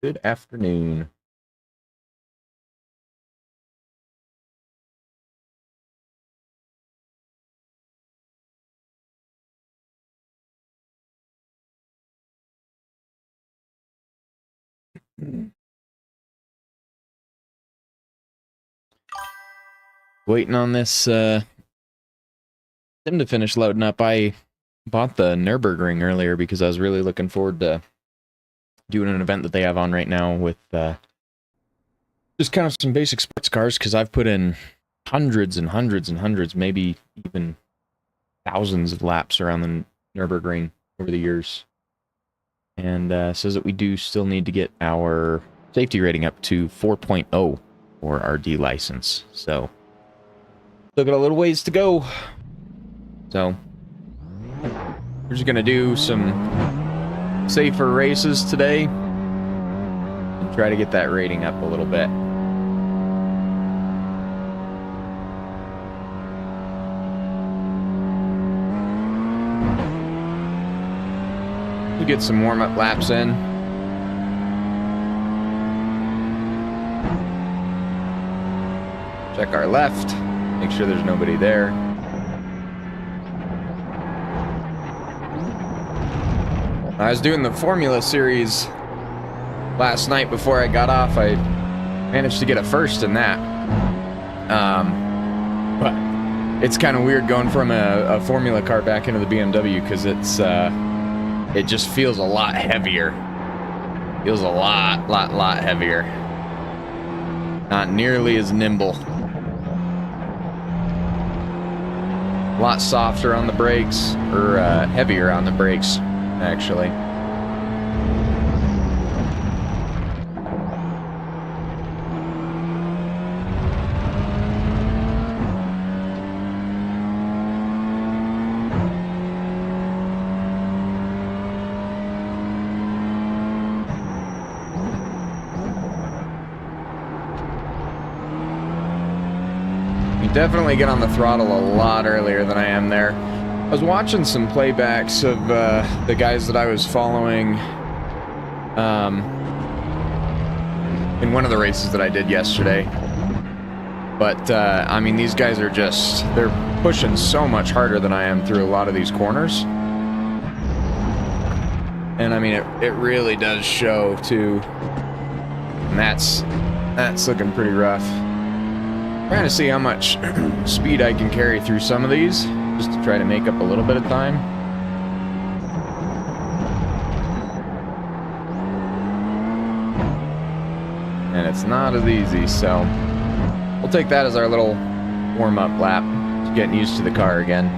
Good afternoon. Waiting on this sim to finish loading up. I bought the Nürburgring earlier because I was really looking forward to doing an event that they have on right now with just kind of some basic sports cars, because I've put in hundreds and hundreds and hundreds, maybe even thousands of laps around the Nürburgring over the years. And says that we do still need to get our safety rating up to 4.0 for our D license. So still got a little ways to go. So we're just gonna do some safer races today and try to get that rating up a little bit. We'll get some warm-up laps in. Check our left, make sure there's nobody there. I was doing the Formula Series last night before I got off. I managed to get a first in that. But it's kind of weird going from a Formula car back into the BMW, because it just feels a lot heavier. Feels a lot heavier. Not nearly as nimble. A lot softer on the brakes, or heavier on the brakes, actually. Definitely get on the throttle a lot earlier than I am there. I was watching some playbacks of the guys that I was following in one of the races that I did yesterday. But, I mean, these guys are just, they're pushing so much harder than I am through a lot of these corners. And, I mean, it really does show, too. And that's looking pretty rough. Trying to see how much speed I can carry through some of these, just to try to make up a little bit of time. And it's not as easy, so we'll take that as our little warm-up lap, just getting used to the car again.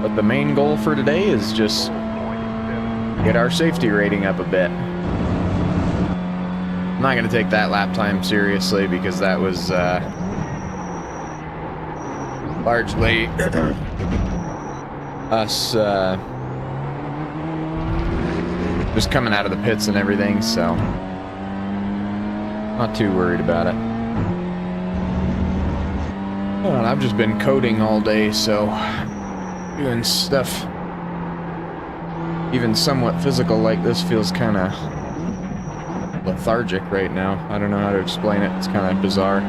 But the main goal for today is just get our safety rating up a bit. I'm not going to take that lap time seriously, because that was largely us just coming out of the pits and everything, so not too worried about it. Oh, I've just been coding all day, so doing stuff even somewhat physical like this feels kind of lethargic right now. I don't know how to explain it. It's kind of bizarre.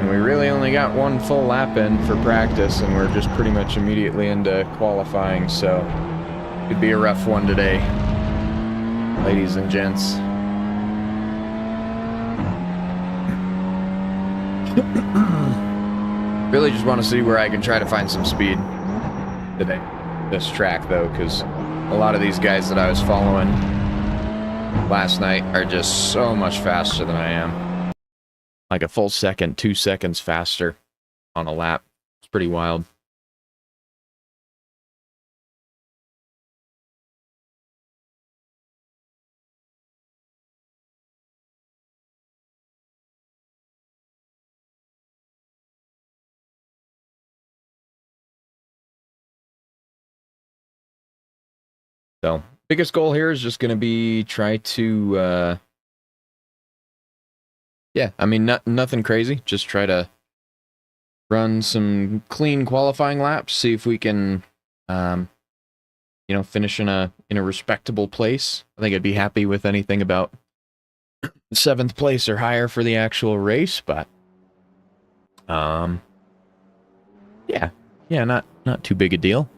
And we really only got one full lap in for practice, and we're just pretty much immediately into qualifying, so it could be a rough one today, ladies and gents. Really just want to see where I can try to find some speed today. This track, though, because a lot of these guys that I was following last night are just so much faster than I am. Like a full second, 2 seconds faster on a lap. It's pretty wild. So, biggest goal here is just going to be try to, yeah, I mean, nothing crazy. Just try to run some clean qualifying laps, see if we can You know, finish in a respectable place. I think I'd be happy with anything about 7th place or higher for the actual race, but yeah, not too big a deal.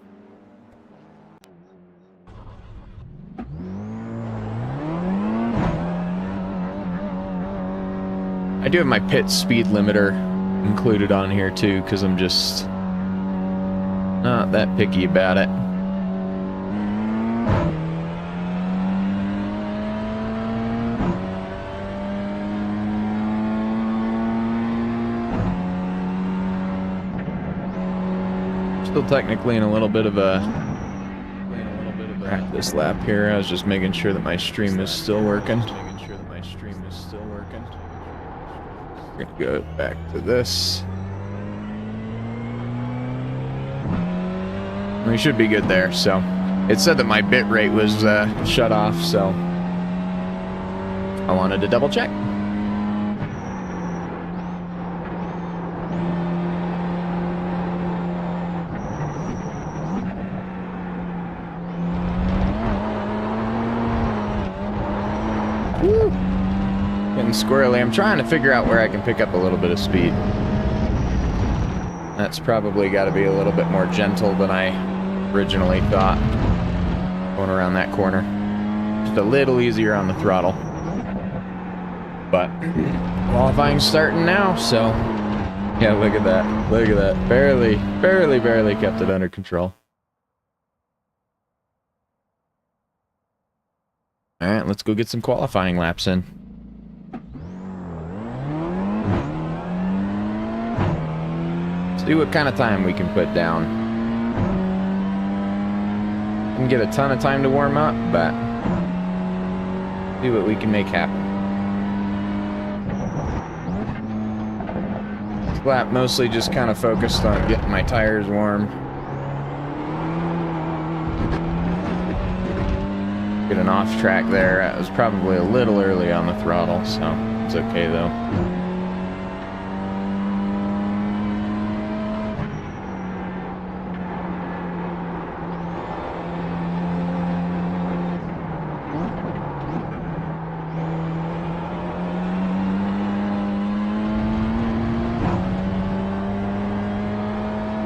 I do have my pit speed limiter included on here too, because I'm just not that picky about it. Still technically in a little bit of a practice lap here. I was just making sure that my stream is still working. We're gonna go back to this. We should be good there. So it said that my bit rate was shut off, so I wanted to double check. Woo. Getting squirrely. I'm trying to figure out where I can pick up a little bit of speed. That's probably got to be a little bit more gentle than I originally thought. Going around that corner. Just a little easier on the throttle. But qualifying's starting now, so yeah, look at that. Look at that. Barely kept it under control. Alright, let's go get some qualifying laps in. See what kind of time we can put down. Didn't get a ton of time to warm up, but see what we can make happen. This lap mostly just kind of focused on getting my tires warm. Get an off track there. That was probably a little early on the throttle, so it's okay though.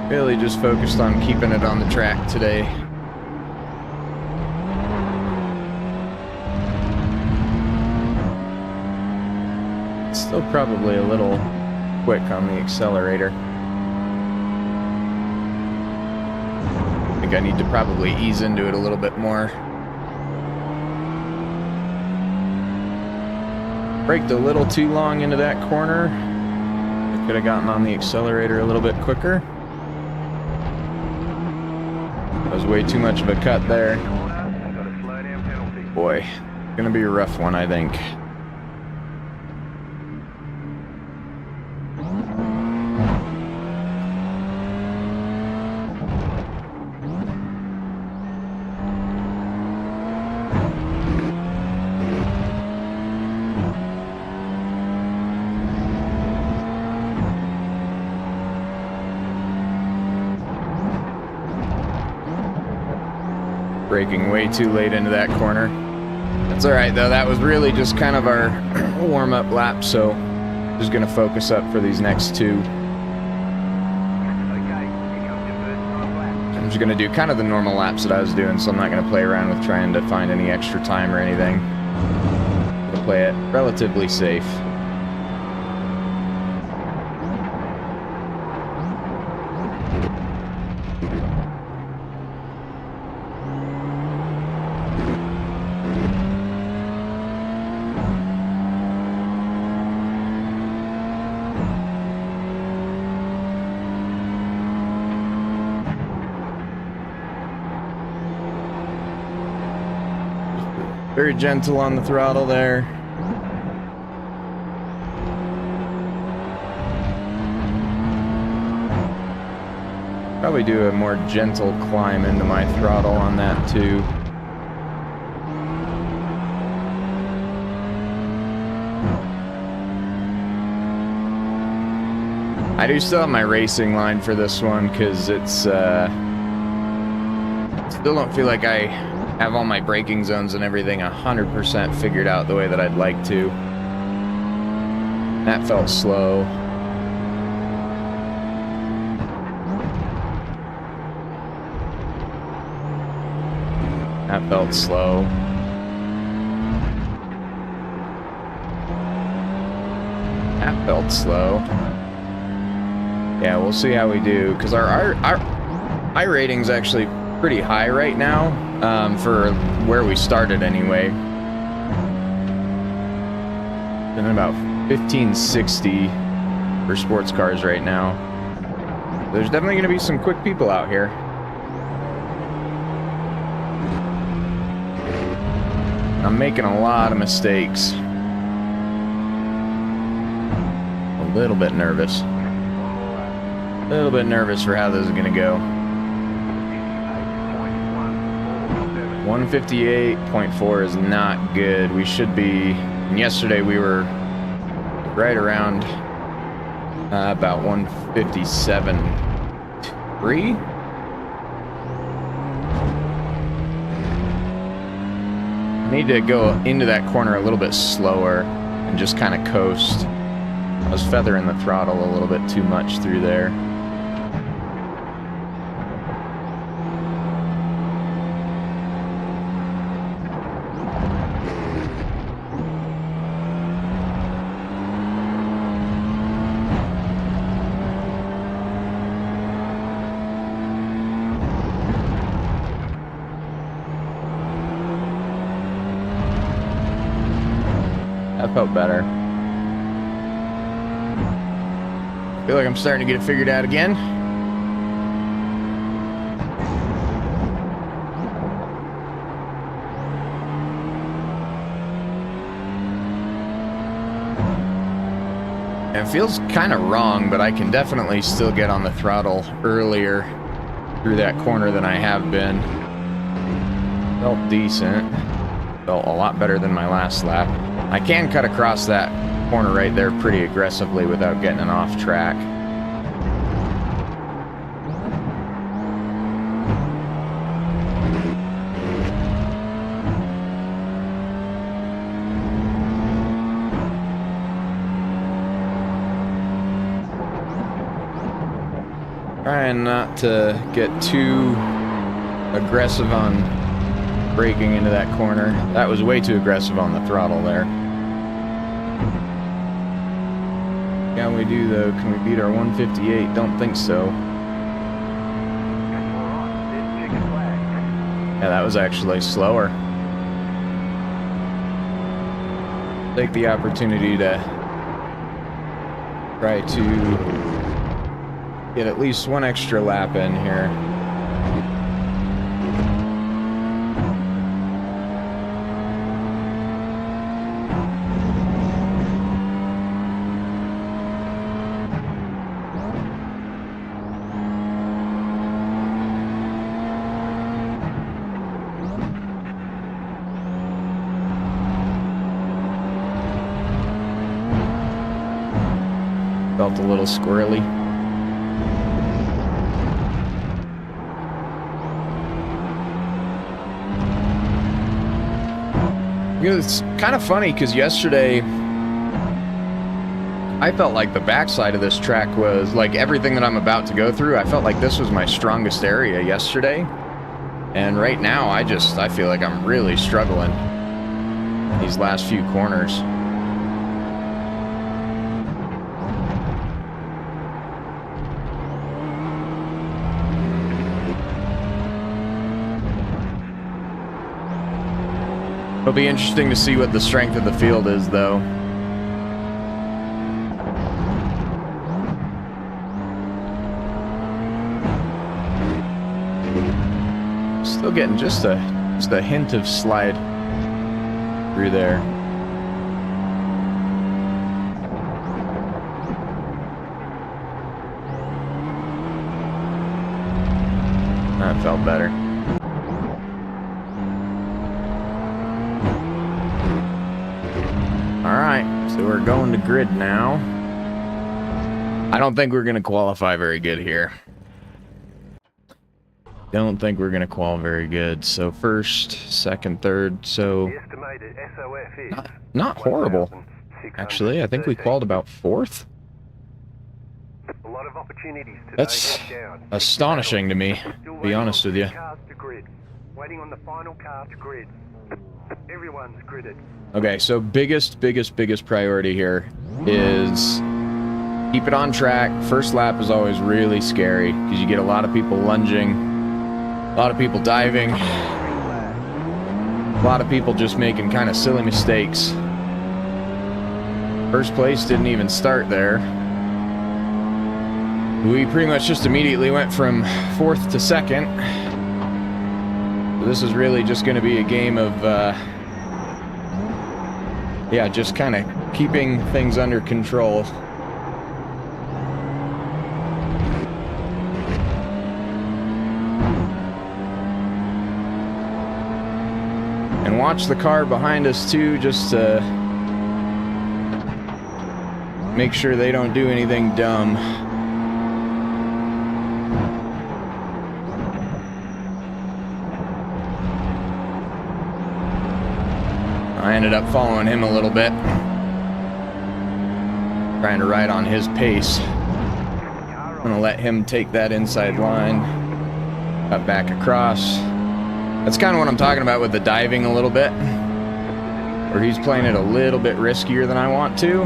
Really just focused on keeping it on the track today. It's still probably a little quick on the accelerator. I think I need to probably ease into it a little bit more. Braked a little too long into that corner. I could have gotten on the accelerator a little bit quicker. That was way too much of a cut there. Boy, gonna be a rough one, I think. Braking way too late into that corner. That's alright though, that was really just kind of our warm-up lap, so just gonna focus up for these next two. I'm just gonna do kind of the normal laps that I was doing, so I'm not gonna play around with trying to find any extra time or anything. I'm gonna play it relatively safe. Very gentle on the throttle there. Probably do a more gentle climb into my throttle on that too. I do still have my racing line for this one because it's Still don't feel like I have all my braking zones and everything 100% figured out the way that I'd like to. That felt slow. That felt slow. That felt slow. Yeah, we'll see how we do, because our rating's actually pretty high right now, for where we started anyway. And about 1560 for sports cars right now. There's definitely going to be some quick people out here. I'm making a lot of mistakes. A little bit nervous. A little bit nervous for how this is going to go. 158.4 is not good. We should be... Yesterday we were right around about 157.3. I need to go into that corner a little bit slower and just kind of coast. I was feathering the throttle a little bit too much through there. That felt better. I feel like I'm starting to get it figured out again. It feels kind of wrong, but I can definitely still get on the throttle earlier through that corner than I have been. Felt decent. Felt a lot better than my last lap. I can cut across that corner right there pretty aggressively without getting it off track. Trying not to get too aggressive on braking into that corner. That was way too aggressive on the throttle there. Can we do though? Can we beat our 158? Don't think so. Yeah, that was actually slower. Take the opportunity to try to get at least one extra lap in here. Felt a little squirrely. You know, it's kind of funny because yesterday I felt like the backside of this track was like everything that I'm about to go through. I felt like this was my strongest area yesterday. And right now I feel like I'm really struggling these last few corners. It'll be interesting to see what the strength of the field is, though. Still getting just a hint of slide through there. That felt better. Alright, so we're going to grid now. I don't think we're going to qualify very good here. don't think we're going to qual very good. So first, second, third, so not horrible. Actually, I think we qualled about fourth. That's astonishing to me, to be honest with you. Waiting on the final car to grid. Everyone's gridded. Okay, so biggest priority here is keep it on track. First lap is always really scary because you get a lot of people lunging, a lot of people diving, a lot of people just making kind of silly mistakes. First place didn't even start there. We pretty much just immediately went from fourth to second. So this is really just going to be a game of, yeah, just kind of keeping things under control. And watch the car behind us too, just to make sure they don't do anything dumb. I ended up following him a little bit, trying to ride on his pace. I'm gonna let him take that inside line, cut back across. That's kind of what I'm talking about with the diving a little bit, where he's playing it a little bit riskier than I want to.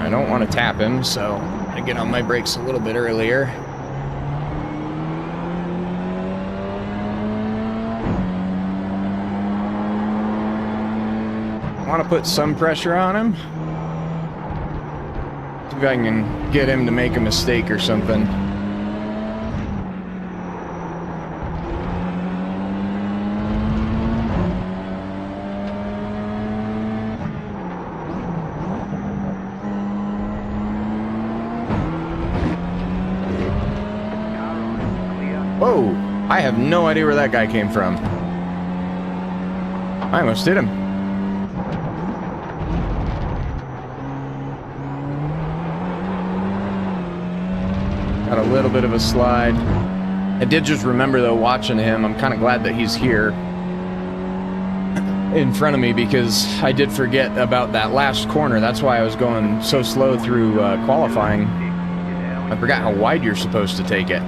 I don't want to tap him, so I get on my brakes a little bit earlier. I want to put some pressure on him. See if I can get him to make a mistake or something. Whoa! I have no idea where that guy came from. I almost hit him. Got a little bit of a slide. I did just remember, though, watching him, I'm kind of glad that he's here in front of me, because I did forget about that last corner. That's why I was going so slow through qualifying. I forgot how wide you're supposed to take it.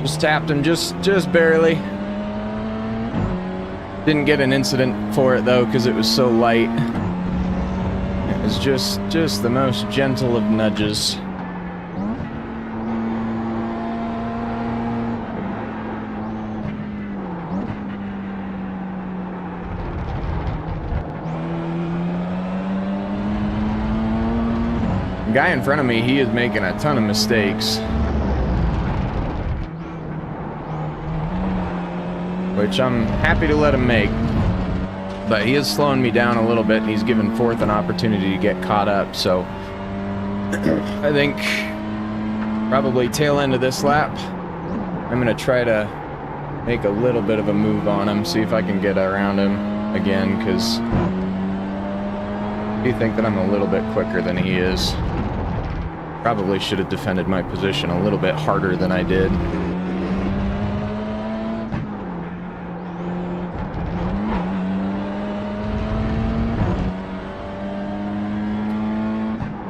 Just tapped him just barely. Didn't get an incident for it though, because it was so light. It was just the most gentle of nudges. The guy in front of me, he is making a ton of mistakes, which I'm happy to let him make, but he is slowing me down a little bit, and he's giving fourth an opportunity to get caught up. So I think probably tail end of this lap, I'm gonna try to make a little bit of a move on him, see if I can get around him again, because I do think that I'm a little bit quicker than he is. Probably should have defended my position a little bit harder than I did.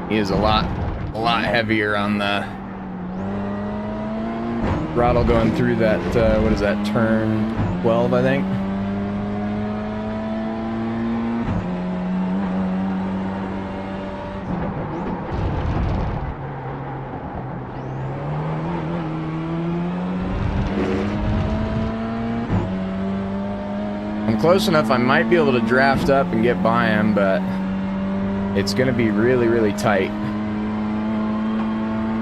He is a lot heavier on the throttle going through that, what is that, turn 12, I think? I'm close enough, I might be able to draft up and get by him, but it's going to be really tight.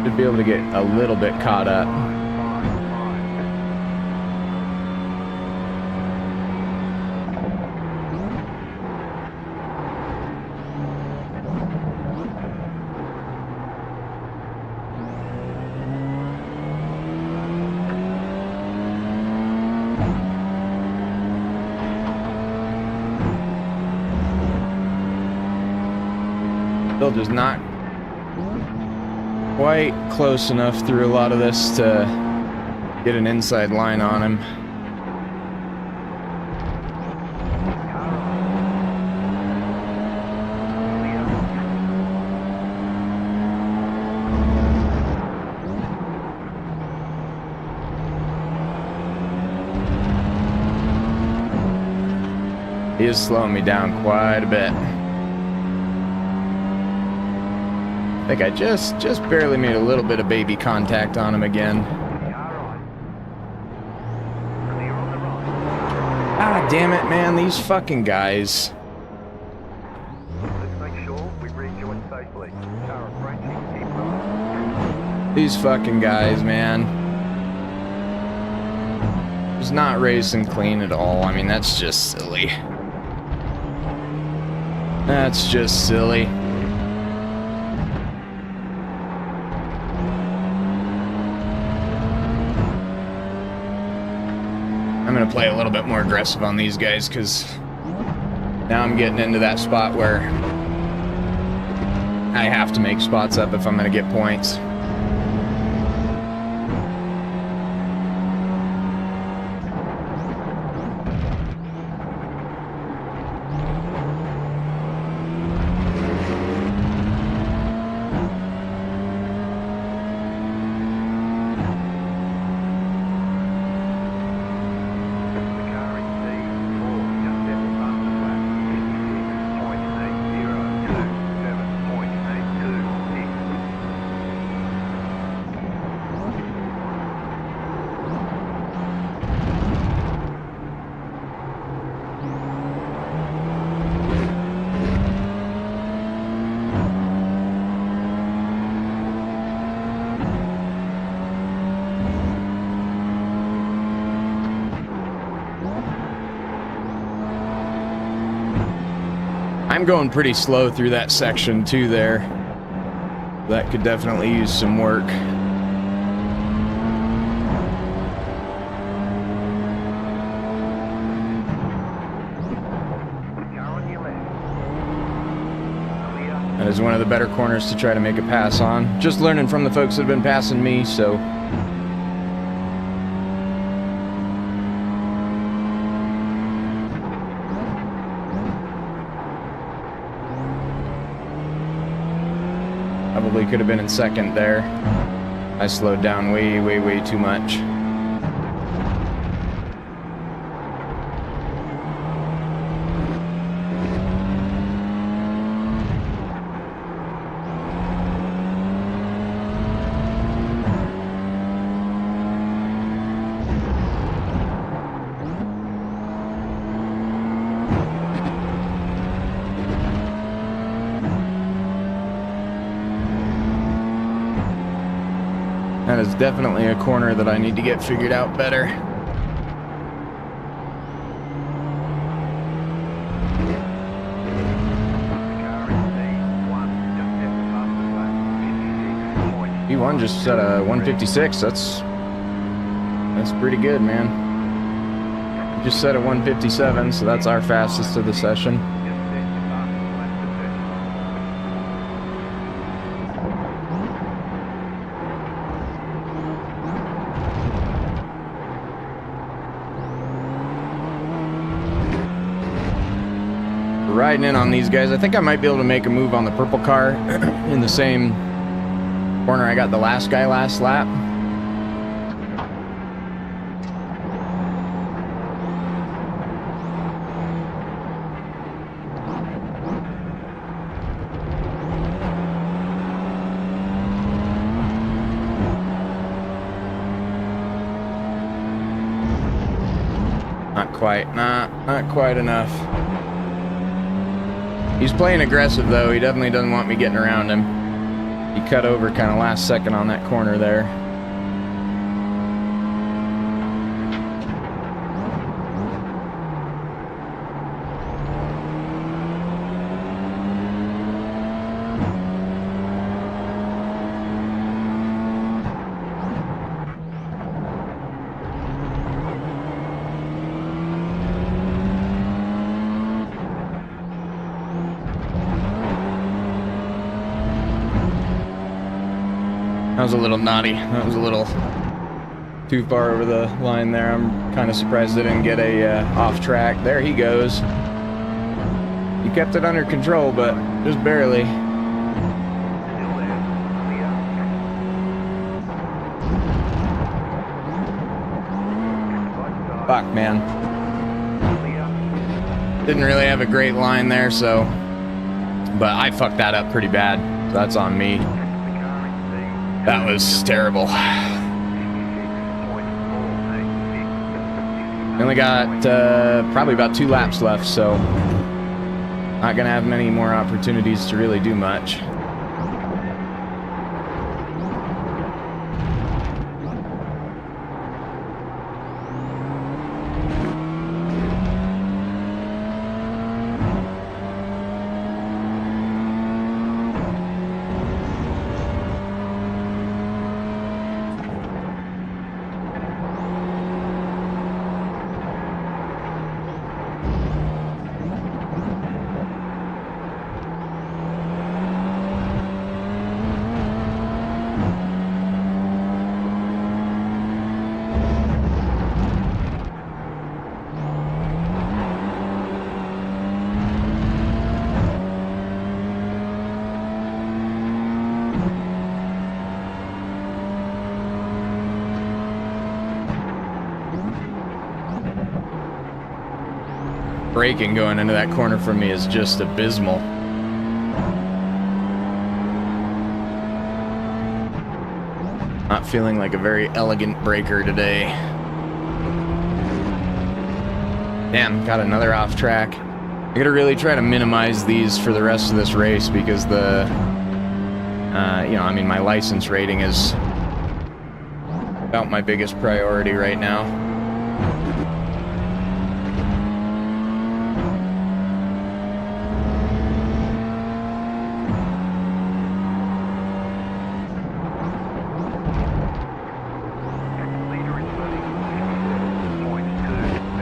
Should be able to get a little bit caught up. Still just not quite close enough through a lot of this to get an inside line on him. He is slowing me down quite a bit. I think I just barely made a little bit of baby contact on him again. Ah, damn it, man, these fucking guys. These fucking guys, man. Just not racing clean at all. I mean, that's just silly. That's just silly. I'm gonna play a little bit more aggressive on these guys because now I'm getting into that spot where I have to make spots up if I'm gonna get points. I'm going pretty slow through that section too there. That could definitely use some work. That is one of the better corners to try to make a pass on. Just learning from the folks that have been passing me, so... Probably could have been in second there. I slowed down way too much. That is definitely a corner that I need to get figured out better. E1 just set a 156. That's pretty good, man. Just set a 157, so that's our fastest of the session. Riding in on these guys. I think I might be able to make a move on the purple car in the same corner I got the last guy last lap. Not quite, not quite enough. He's playing aggressive, though. He definitely doesn't want me getting around him. He cut over kind of last second on that corner there. was a little naughty. That was a little too far over the line there. I'm kind of surprised I didn't get a off track. There he goes. He kept it under control, but just barely. Fuck, man. Didn't really have a great line there, so... But I fucked that up pretty bad, so that's on me. That was terrible. We only got probably about 2 laps left, so... Not gonna have many more opportunities to really do much. Braking going into that corner for me is just abysmal. Not feeling like a very elegant braker today. Damn, got another off track. I gotta really try to minimize these for the rest of this race because the, you know, I mean, my license rating is about my biggest priority right now.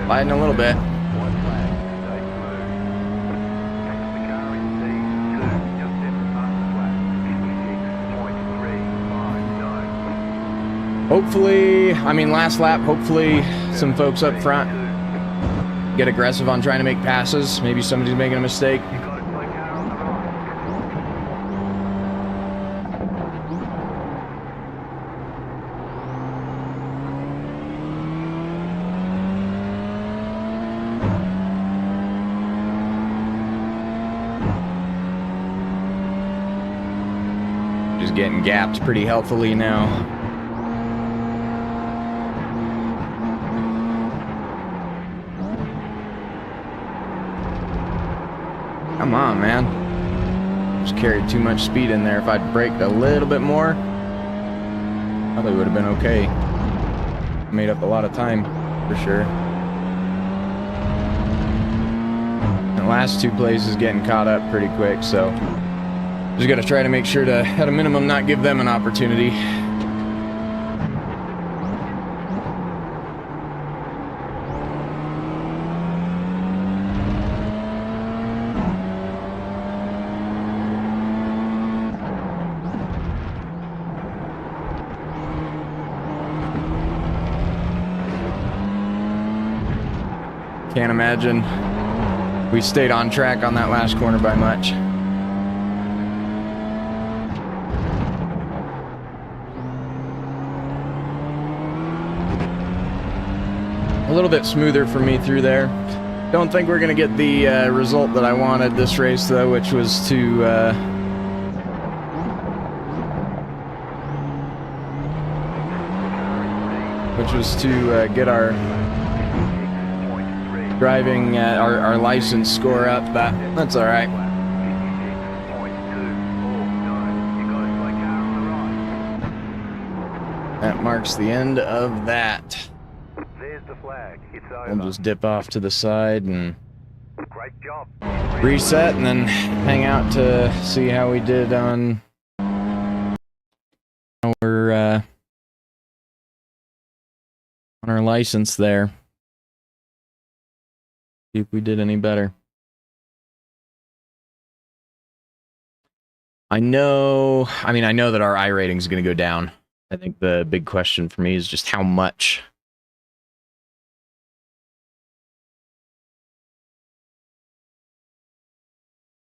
Sliding a little bit. Hopefully, I mean, last lap, hopefully some folks up front get aggressive on trying to make passes. Maybe somebody's making a mistake. Getting gapped pretty healthily now. Come on, man. Just carried too much speed in there. If I'd braked a little bit more, probably would have been okay. Made up a lot of time, for sure. The last 2 places getting caught up pretty quick, so... Just gotta try to make sure to, at a minimum, not give them an opportunity. Can't imagine we stayed on track on that last corner by much. A little bit smoother for me through there. Don't think we're going to get the result that I wanted this race, though, which was to get our driving, our license score up, but that's all right. That marks the end of that. We'll just dip off to the side and reset and then hang out to see how we did on our license there. See if we did any better. I know that our I rating is going to go down. I think the big question for me is just how much.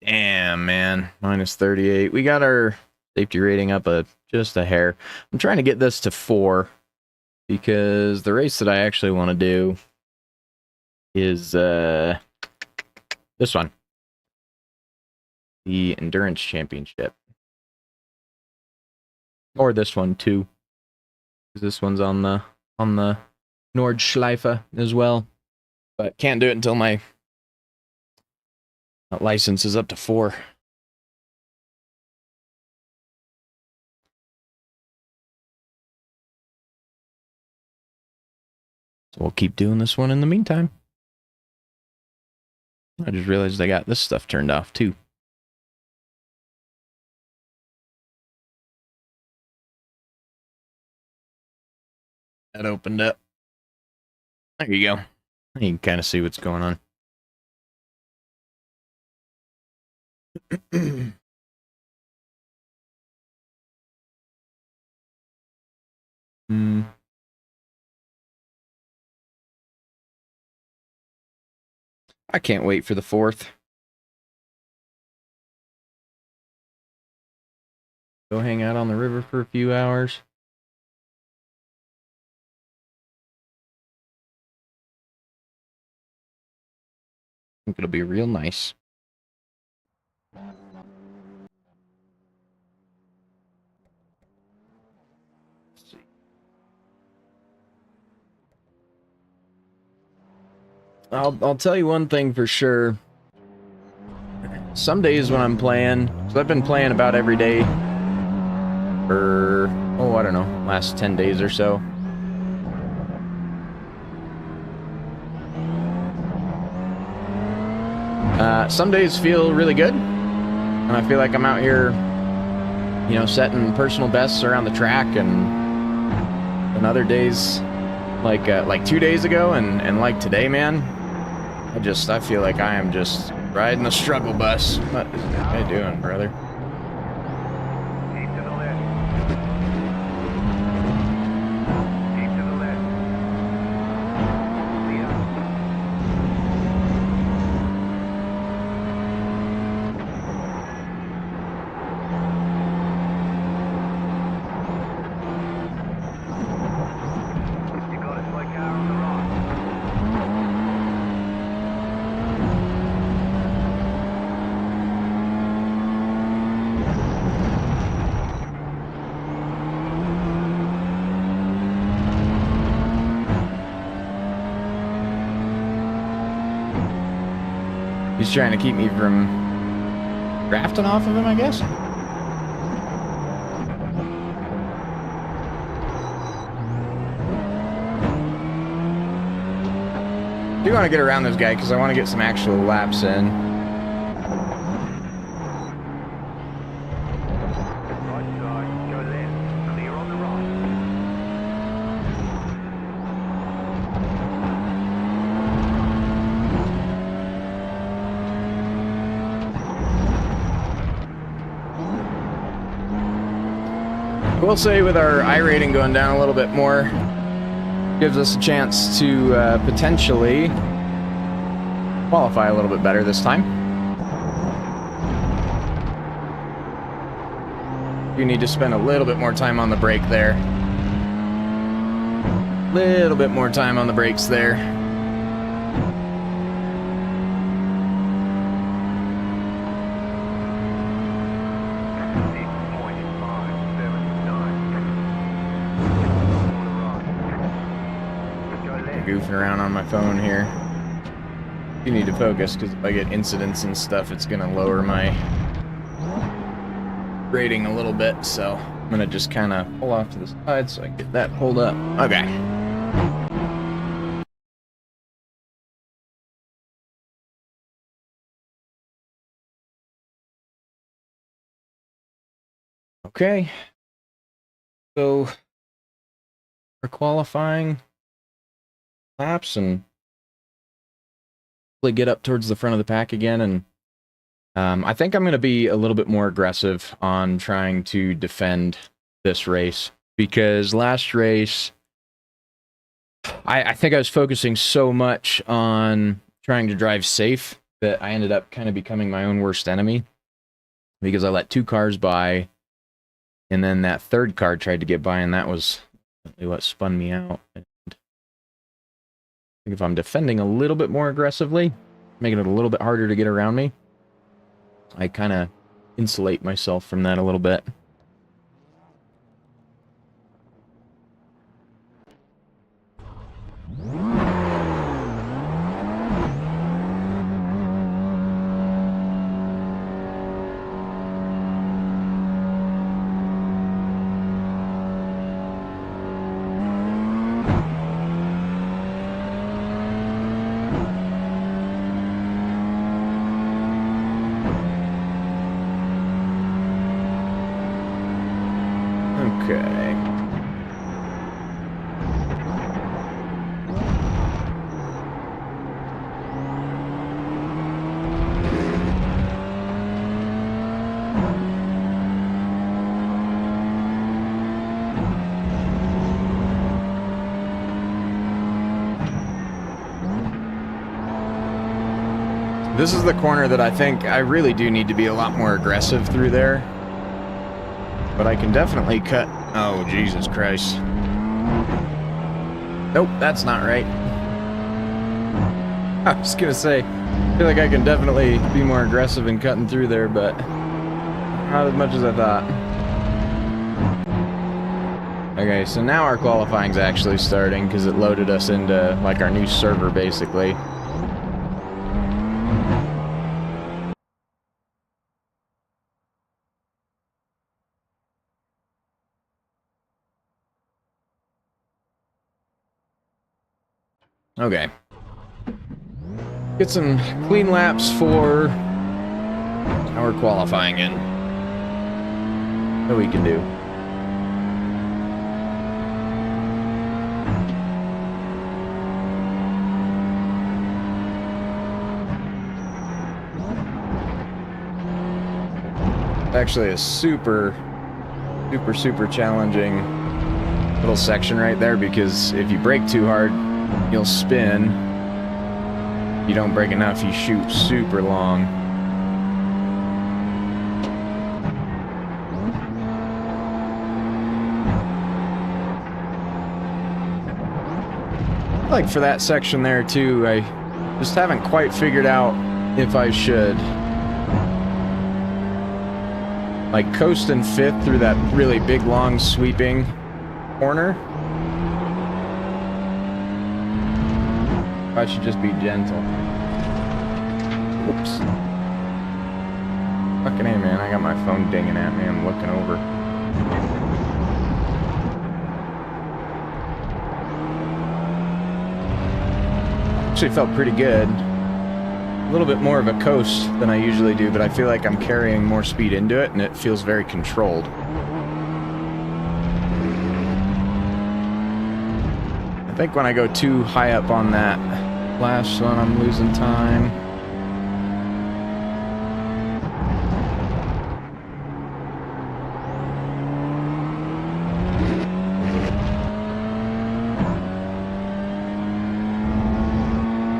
Damn, man. Minus 38. We got our safety rating up just a hair. I'm trying to get this to 4 because the race that I actually want to do is this one. The Endurance Championship. Or this one too. Because this one's on the Nordschleife as well. But can't do it until my license is up to 4. So we'll keep doing this one in the meantime. I just realized I got this stuff turned off too. That opened up. There you go. You can kind of see what's going on. I can't wait for the 4th. Go hang out on the river for a few hours. I think it'll be real nice. I'll tell you one thing for sure. Some days when I'm playing, so I've been playing about every day for, I don't know, last 10 days or so. Some days feel really good, and I feel like I'm out here, setting personal bests around the track, and other days, like 2 days ago, and like today, man, I feel like I am just riding the struggle bus. What is this guy doing, brother? He's trying to keep me from drafting off of him, I guess. I do want to get around this guy because I want to get some actual laps in. I will say with our I rating going down a little bit more, gives us a chance to potentially qualify a little bit better this time. You need to spend a little bit more time on the brake there. Little bit more time on the brakes there. Goofing around on my phone here. You need to focus because if I get incidents and stuff, it's gonna lower my rating a little bit. So I'm gonna just kind of pull off to the side so I can get that pulled up. Okay. Okay. So we're qualifying laps and hopefully get up towards the front of the pack again and I think I'm going to be a little bit more aggressive on trying to defend this race, because last race, I think I was focusing so much on trying to drive safe that I ended up kind of becoming my own worst enemy, because I let 2 cars by, and then that third car tried to get by, and that was what spun me out. And I think if I'm defending a little bit more aggressively, making it a little bit harder to get around me, I kind of insulate myself from that a little bit. Okay. This is the corner that I think I really do need to be a lot more aggressive through there. But I can definitely cut... Oh, Jesus Christ. Nope, that's not right. I was gonna say, I feel like I can definitely be more aggressive in cutting through there, but not as much as I thought. Okay, so now our qualifying's actually starting, because it loaded us into, like, our new server, basically. Okay. Get some clean laps for our qualifying in. What we can do. Actually a super challenging little section right there, because if you brake too hard, you'll spin. If you don't brake enough, you shoot super long. Like for that section there too, I just haven't quite figured out if I should like coast in 5th through that really big long sweeping corner. I should just be gentle. Oops. Fucking A, man. I got my phone dinging at me. I'm looking over. Actually felt pretty good. A little bit more of a coast than I usually do, but I feel like I'm carrying more speed into it, and it feels very controlled. I think when I go too high up on that last one, I'm losing time.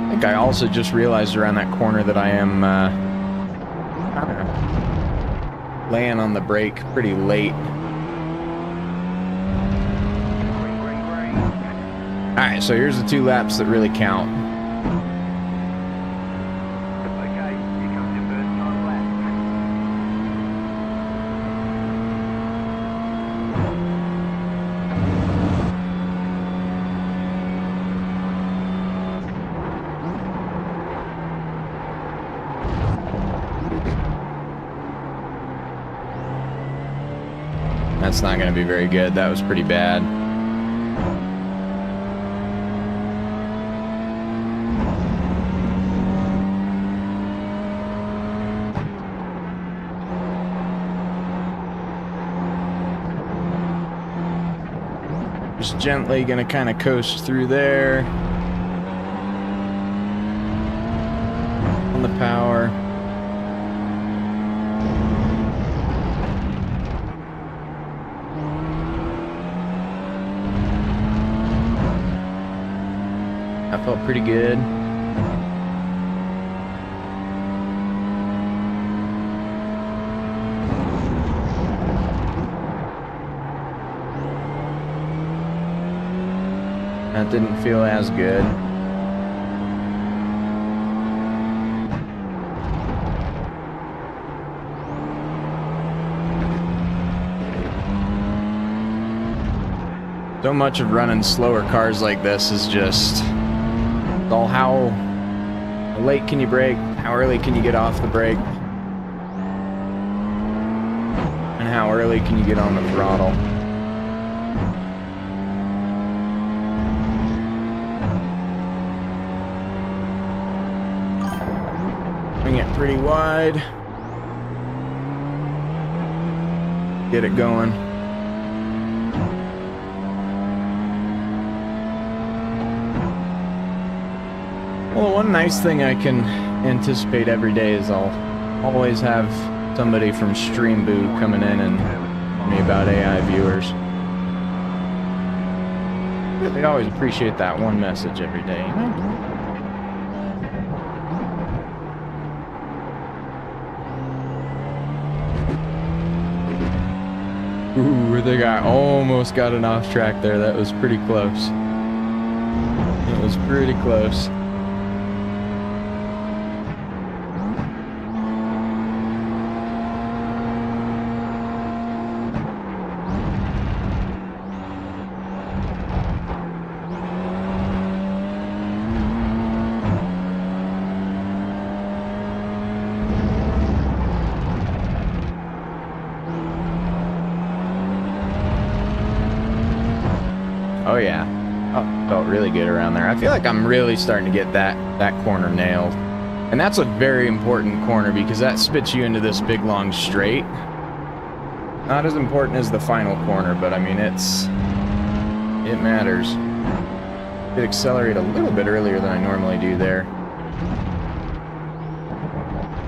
I think I also just realized around that corner that I am laying on the brake pretty late. Alright, so here's the 2 laps that really count. Okay, here comes your first time lap. That's not going to be very good. That was pretty bad. Just gently gonna kind of coast through there. On the power. That felt pretty good. That didn't feel as good. So much of running slower cars like this is just all how late can you brake, how early can you get off the brake, and how early can you get on the throttle. Bring it pretty wide. Get it going. Well, one nice thing I can anticipate every day is I'll always have somebody from Streamboo coming in and tell me about AI viewers. They always appreciate that one message every day, you know? Ooh, the guy almost got an off track there. That was pretty close. It was pretty close. Oh yeah. Oh, felt really good around there. I feel like I'm really starting to get that corner nailed. And that's a very important corner because that spits you into this big long straight. Not as important as the final corner, but I mean it matters. Did accelerate a little bit earlier than I normally do there.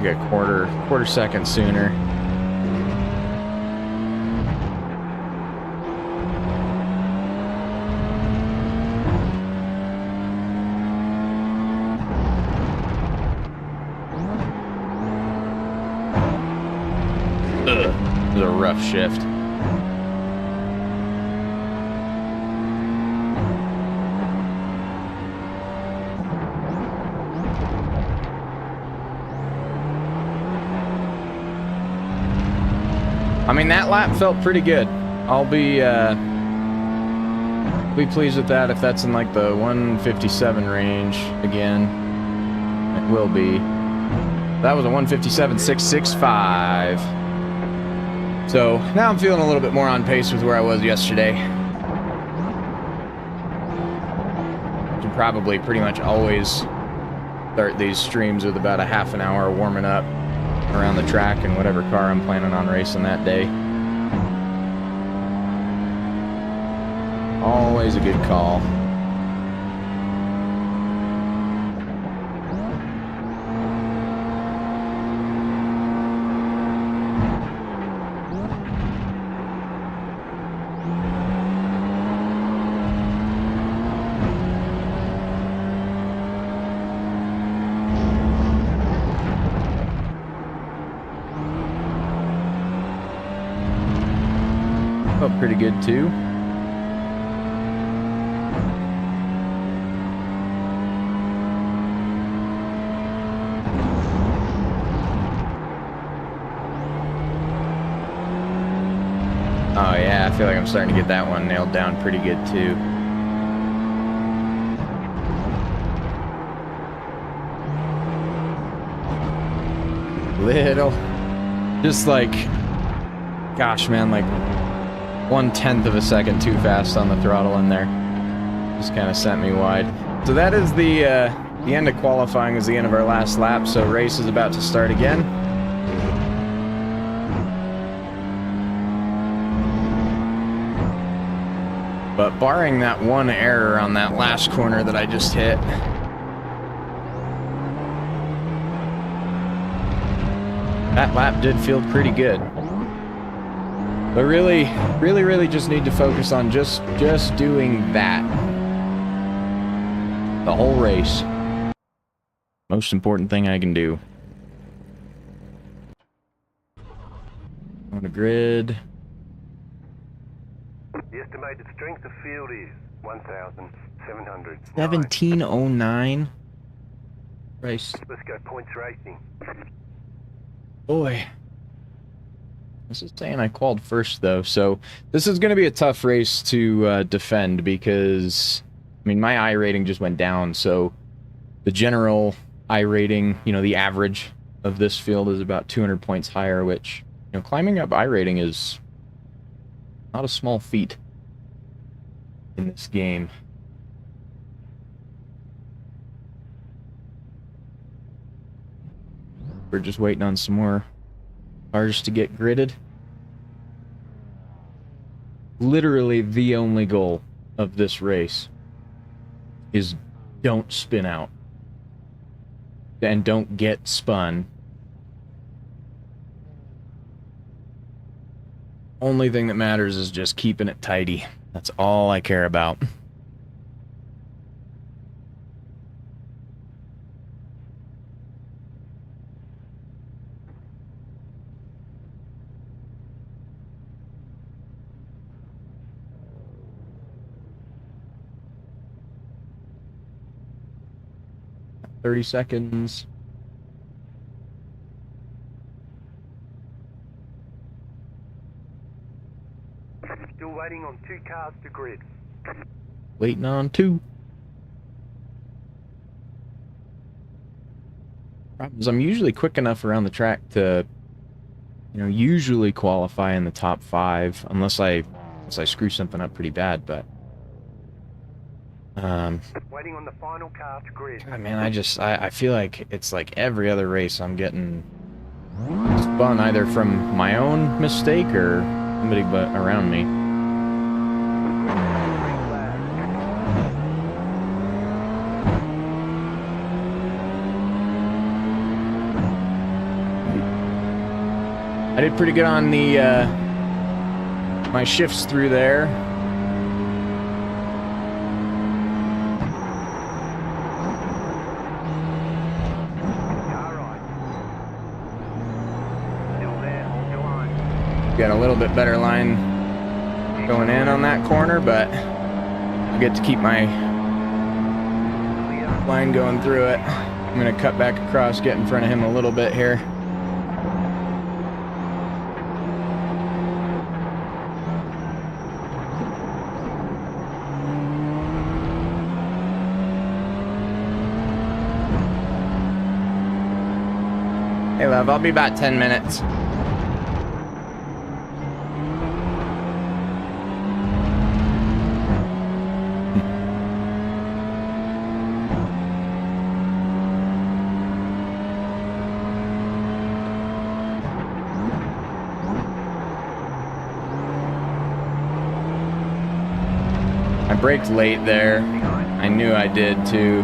Get a quarter second sooner. It was a rough shift. I mean, that lap felt pretty good. I'll be pleased with that if that's in like the 157 range again. It will be. That was a 157.665. So now I'm feeling a little bit more on pace with where I was yesterday. You probably pretty much always start these streams with about a half an hour warming up around the track and whatever car I'm planning on racing that day. Always a good call. Felt pretty good too. Oh yeah, I feel like I'm starting to get that one nailed down pretty good too. Little, just like, gosh man, like 1/10 of a second too fast on the throttle in there. Just kind of sent me wide. So that is the end of qualifying, is the end of our last lap. So race is about to start again. But barring that one error on that last corner that I just hit, that lap did feel pretty good. But really just need to focus on just doing that. The whole race. Most important thing I can do. On the grid. The estimated strength of field is 1,700. 1709. Race. Let's go points racing. Boy. This is saying I qualified first, though, so this is going to be a tough race to defend because, I mean, my I rating just went down, so the general I rating, you know, the average of this field is about 200 points higher, which, you know, climbing up I rating is not a small feat in this game. We're just waiting on some more cars to get gridded. Literally the only goal of this race is don't spin out and don't get spun. Only thing that matters is just keeping it tidy. That's all I care about. $30 seconds. Still waiting on 2 cars to grid. Waiting on 2. Problem is I'm usually quick enough around the track to, you know, usually qualify in the top 5, unless I screw something up pretty bad, but Waiting on the final car to grid. God, man, I feel like it's like every other race I'm getting spun either from my own mistake or somebody but around me. I did pretty good on the my shifts through there. Got a little bit better line going in on that corner, but I get to keep my line going through it. I'm going to cut back across, get in front of him a little bit here. Hey, love, I'll be about 10 minutes. I braked late there. I knew I did too.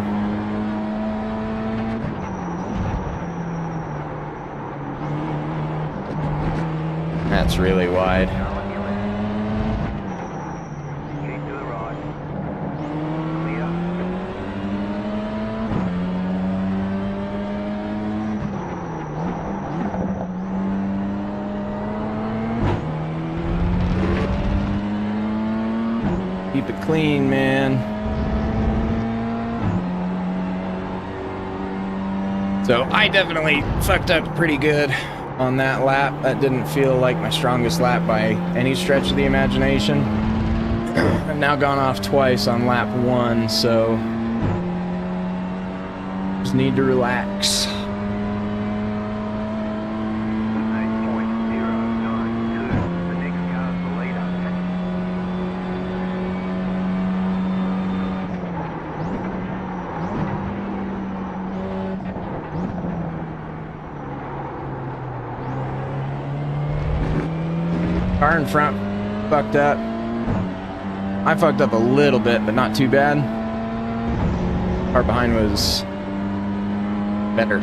That's really wide. Keep to the right. Clear. Keep it clean, man. So I definitely fucked up pretty good on that lap. That didn't feel like my strongest lap by any stretch of the imagination. I've now gone off twice on lap 1, so just need to relax. 8.092. The next car's the leader. Car in front fucked up. I fucked up a little bit, but not too bad. Car behind was better.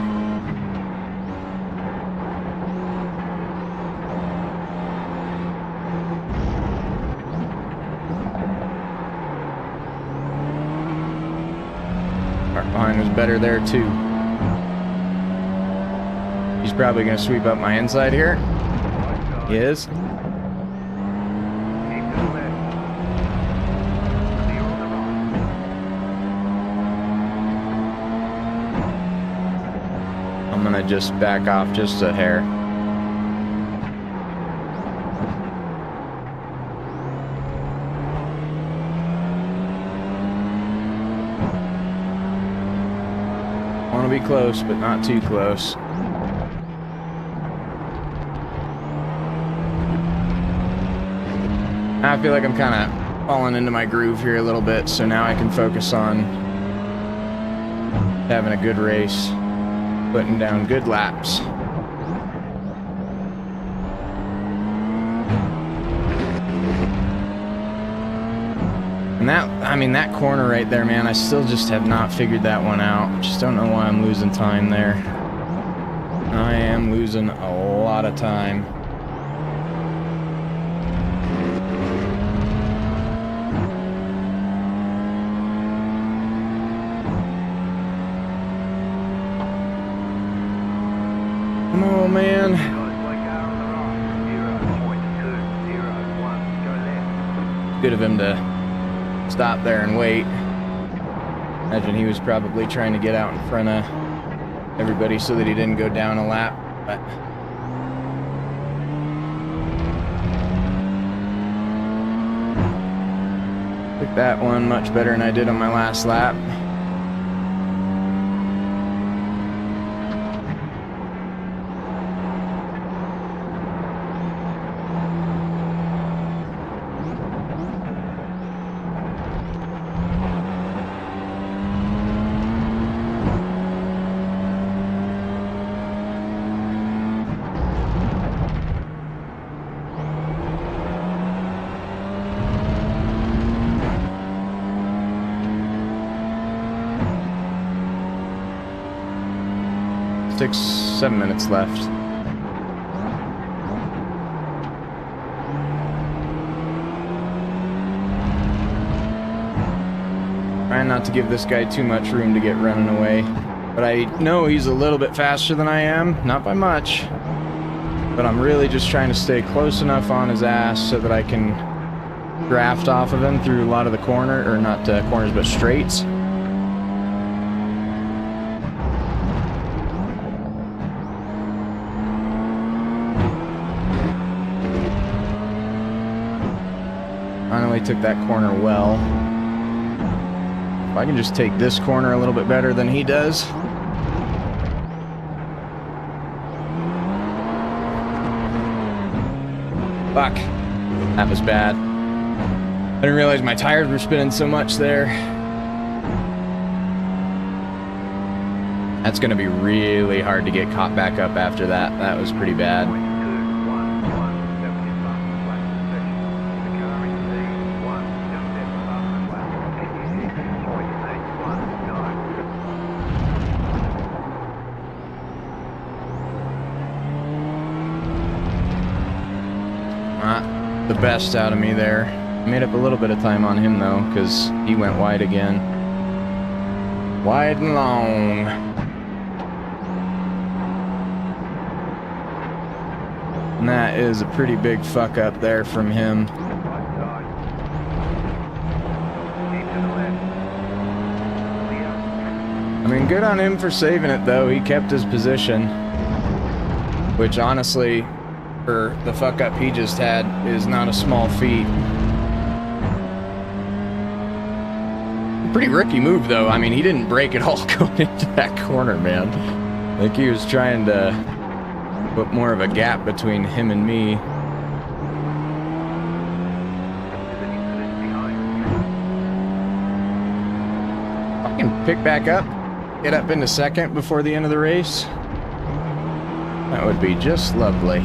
lap behind was better there too. He's probably going to sweep up my inside here. He is. I'm going to just back off just a hair. Want to be close, but not too close. I feel like I'm kind of falling into my groove here a little bit, so now I can focus on having a good race, putting down good laps. And that, I mean, that corner right there, man, I still just have not figured that one out. Just don't know why I'm losing time there. I am losing a lot of time. Oh man. Good of him to stop there and wait. Imagine he was probably trying to get out in front of everybody so that he didn't go down a lap. But took that one much better than I did on my last lap. Six, 7 minutes left. Trying not to give this guy too much room to get running away. But I know he's a little bit faster than I am. Not by much. But I'm really just trying to stay close enough on his ass so that I can draft off of him through a lot of the corner, or not corners, but straights. Finally took that corner well. If I can just take this corner a little bit better than he does. Fuck. That was bad. I didn't realize my tires were spinning so much there. That's gonna be really hard to get caught back up after that. That was pretty bad. Not the best out of me there. Made up a little bit of time on him though, because he went wide again. Wide and long. And that is a pretty big fuck up there from him. I mean, good on him for saving it though. He kept his position, which honestly, for the fuck up he just had, is not a small feat. Pretty rookie move though. I mean, he didn't break at all going into that corner, man. I think he was trying to put more of a gap between him and me. If I can pick back up, get up into second before the end of the race, that would be just lovely.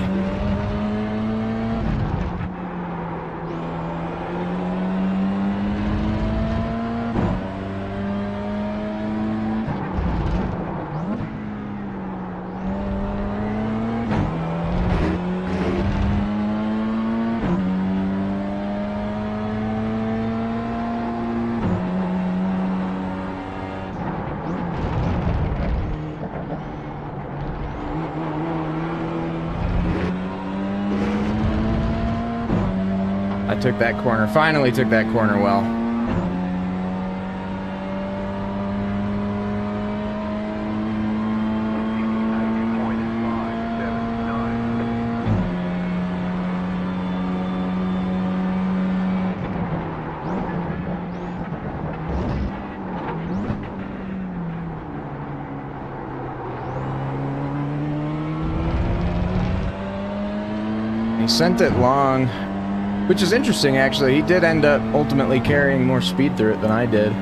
took that corner. Finally took that corner well. He sent it long, which is interesting, actually. He did end up ultimately carrying more speed through it than I did.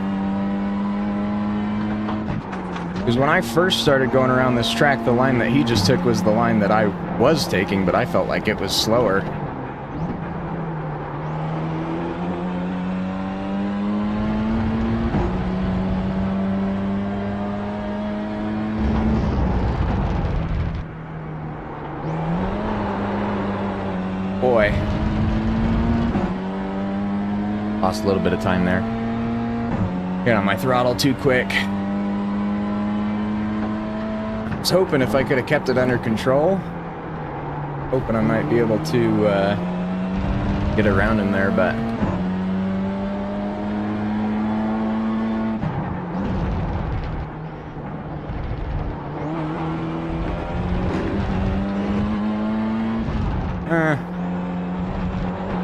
Because when I first started going around this track, the line that he just took was the line that I was taking, but I felt like it was slower. Boy. Lost a little bit of time there. Got on my throttle too quick. I was hoping if I could have kept it under control, hoping I might be able to get around him there, but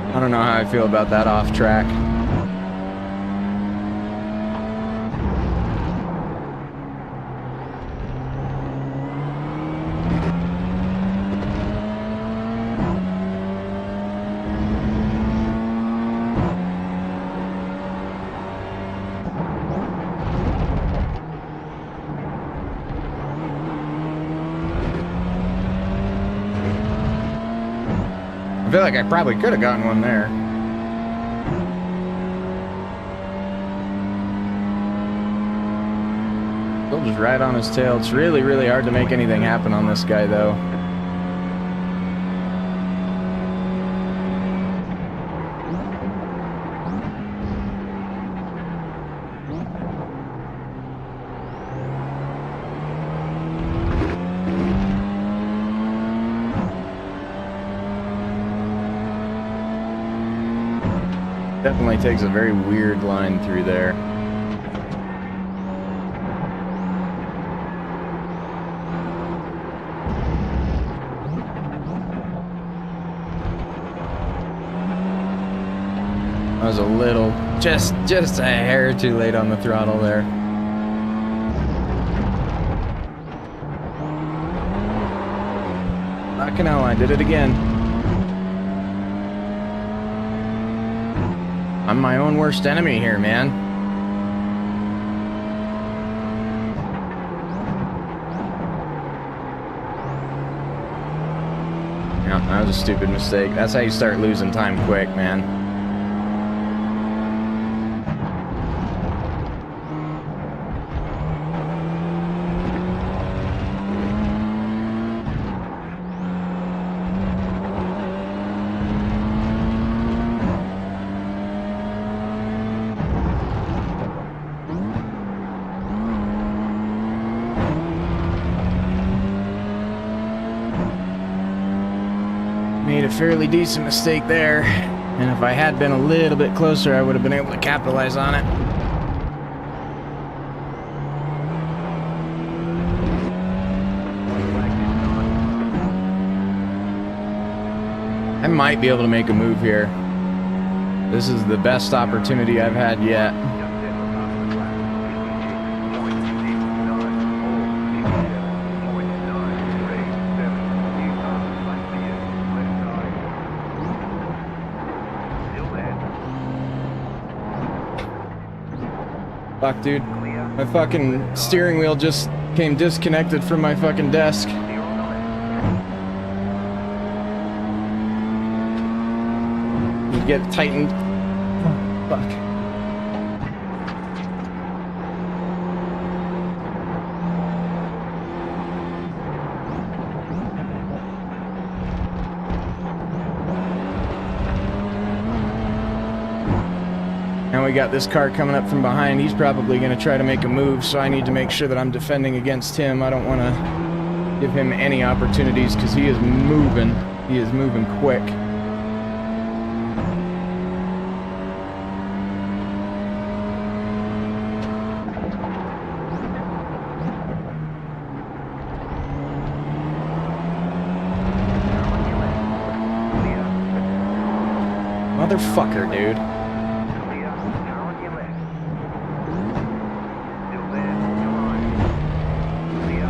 I don't know how I feel about that off track. I feel like I probably could have gotten one there. Still just right on his tail. It's really, really hard to make anything happen on this guy, though. Definitely takes a very weird line through there. I was a little, just a hair too late on the throttle there. Fucking hell, I did it again. I'm my own worst enemy here, man. Yeah, that was a stupid mistake. That's how you start losing time quick, man. Made a fairly decent mistake there, and if I had been a little bit closer, I would have been able to capitalize on it. I might be able to make a move here. This is the best opportunity I've had yet. Fuck, dude. My fucking steering wheel just came disconnected from my fucking desk. You get it tightened. Oh, fuck. Now we got this car coming up from behind. He's probably going to try to make a move, so I need to make sure that I'm defending against him. I don't want to give him any opportunities because he is moving. He is moving quick. motherfucker, dude. Clear. Car on your left. Still there. Your line. Clear.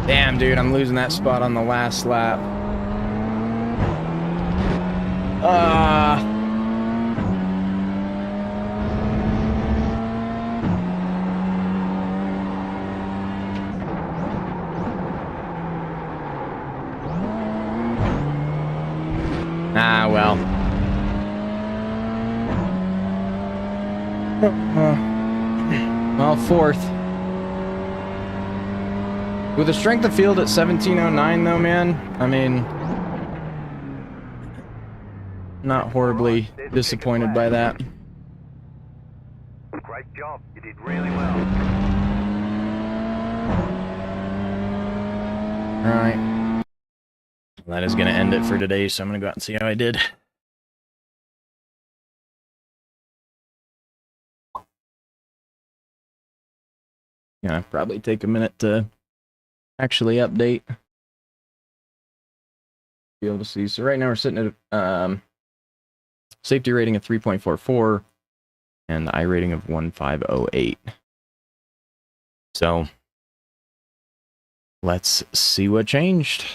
Damn, dude, I'm losing that spot on the last lap. Ah, well. Well, fourth. With the strength of field at 1709, though, man, I mean, not horribly disappointed by that. Great job. You did really well. Alright. That is going to end it for today, so I'm going to go out and see how I did. Yeah, probably take a minute to actually update. Be able to see. So right now we're sitting at safety rating of 3.44 and the I rating of 1508. So let's see what changed.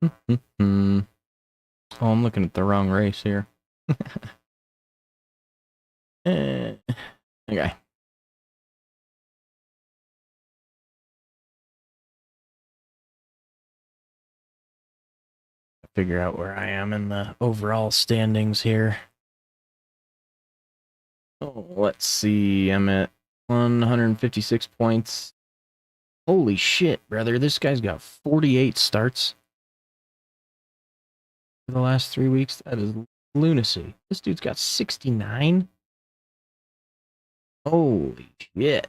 Oh, I'm looking at the wrong race here. Okay. Figure out where I am in the overall standings here. Oh, let's see. I'm at 156 points. Holy shit, brother. This guy's got 48 starts for the last 3 weeks. That is lunacy. This dude's got 69. Holy shit.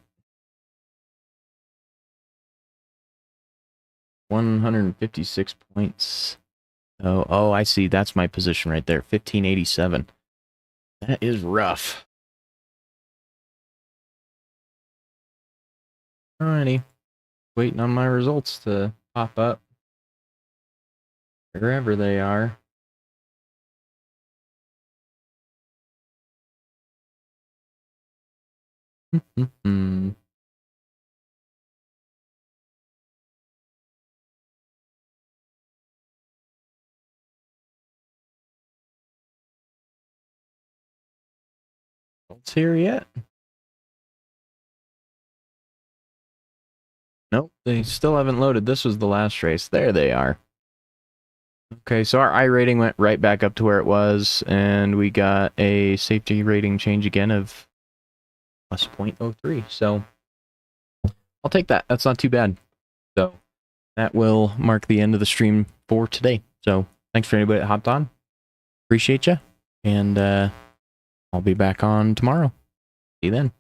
156 points. Oh, I see. That's my position right there. 1587. That is rough. Alrighty. Waiting on my results to pop up. Wherever they are. It's here yet? Nope, they still haven't loaded. This was the last race. There they are. Okay, so our I rating went right back up to where it was, and we got a safety rating change again of plus 0.03. So I'll take that. That's not too bad. So that will mark the end of the stream for today. So thanks for anybody that hopped on. Appreciate you. And I'll be back on tomorrow. See you then.